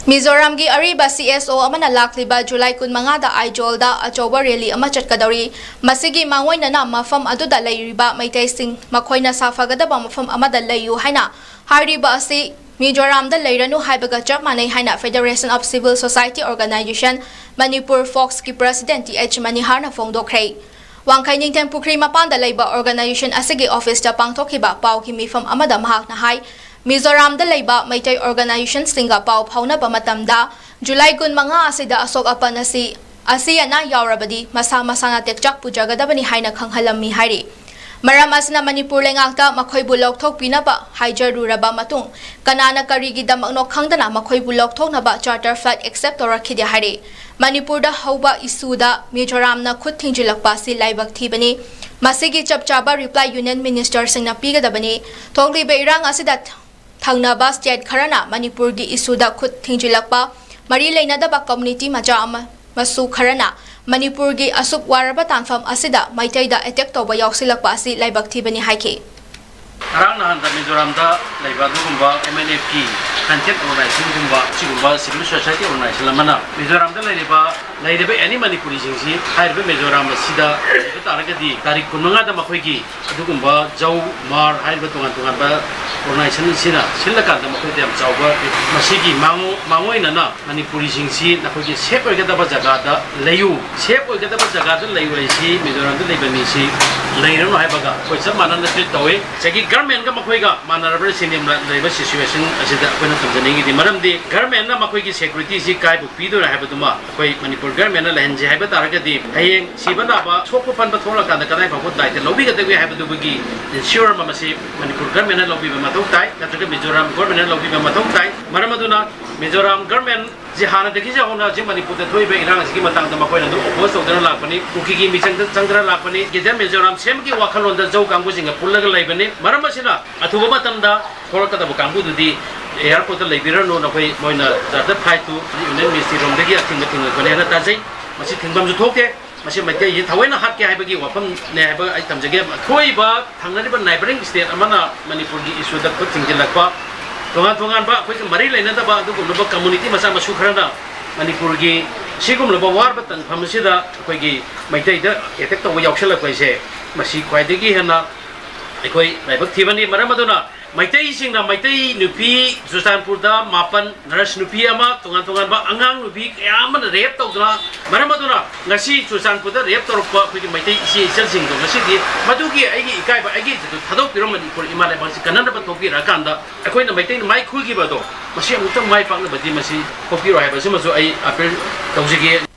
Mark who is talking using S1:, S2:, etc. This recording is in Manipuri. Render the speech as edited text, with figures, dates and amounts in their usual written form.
S1: Mizoram gi ariba CSO amana lakliba July 15 da Aijol da achoba rally ama chatkadori masigi mangoina na mafam aduda leiriba maitai sing makoina safagadaba mafam amada leyu haina hariba asi Mizoram da leiranu haibaga chap manai haina Federation of Civil Society Organization Manipur Fox ki President H Maniharna fongdokhrei Wangkai Ningten Pukri mapanda leiba organization asigi office da pangthokiba pau ki mifam amada mahak na hai Mizoram da leiba maitai organization singa pau phauna ba matamda July 15 asida ashok apan asiyana yaorabadi masa masana tekchak pujagadabani haina khanghallammi hairi Maram asna manipur lengakta makhoi bulok thok pinaba haijaruraba matung kanana karigi damakno khangdana makhoi bulok thoknaba charter flight accept torakhide hairi Manipur da hauba isuda Mizoram na khut thingjilakpa si laibak thibani masigi chapchaba reply union minister singna pigadabani thokli be irang asida Thangnaba state kharana Manipur gi isuda khut thingjilakpa mari leinadaba community macha ama masu kharana Manipur gi asuk waraba tanfam asida maitaida attack toba yausilakpa asi laibak thibani haike
S2: Arang nahan da Mizoram da laiba dugumba MNF ki content organization gumba sigumba civil society organization lamana Mizoram da laiba any Manipuri jingsi hairbe Mizoram sida taragadi tarik 15 da makhoi gi dugumba jau mar hairbe tungan ba organization sina silaka da makhoi dem jauba masigi mangoina na Manipuri jingsi na khoi gi shape oigada ba jaga da layu shape oigada ba jaga da layu si Mizoram da laiba ni si lairano haibaga khoi chap manana treat tawe segi government ga makhoi ga manarabra sinim laiba situation asida apana tamjani gi maram di government na makhoi gi security si kai bu pido ra haibaduma khoi Manipur government na lahenje haiba taraga di hayeng sibada ba sokko pan ba thola kan da kanai ko dai te lobi ga de haibadu gi ensure ma masi Manipur government na lobi ba matok tai natraga Mizoram government na lobi ba matok tai maram aduna Mizoram government jihana de kija hona je Manipur de thoi be irang asigi matang da makhoi na do oppose todana lakpani kuki gi michang changdra lakpani ge Mizoram sem gi wakhalon da jau kangbu jinga pullaga laibani maram asina athuba matamda thorakada bu kangbu dudi airport la leibirano na khoi moina jarda phai tu union ministry rom degi athing bane na tajai masi thingbam ju thokte masi maite yi thawaina hat ke haibagi wafam ne haiba ai tamjage khoi ba thangnani ba neighboring state amana Manipur gi issue da ko thingjilakpa tongan ba khoi mari leina da ba du ko ba community masa masu kharana Manipur gi sigum lo ba war ba tan phamsida khoi gi maite da attack to yaukshela koise masi khwaidagi hena khoi laibak thibani maram aduna Maitai singna Maitai nupi Sustanpur da mapan nurse nupi ama tungan ba angang nupi kaya rape tawduna maram aduna ngasi Sustanpur da rape torokpa khoi Maitai isi isal sing do ngasi di madugi aigi ikai ba aigi thadok piro Manipur imale bangsi kanana ba toki rakanda khoi na Maitai mai khulgi ba do masi amutang mai pangna badi masi kopiro hai ba simaso ai apel tawjigi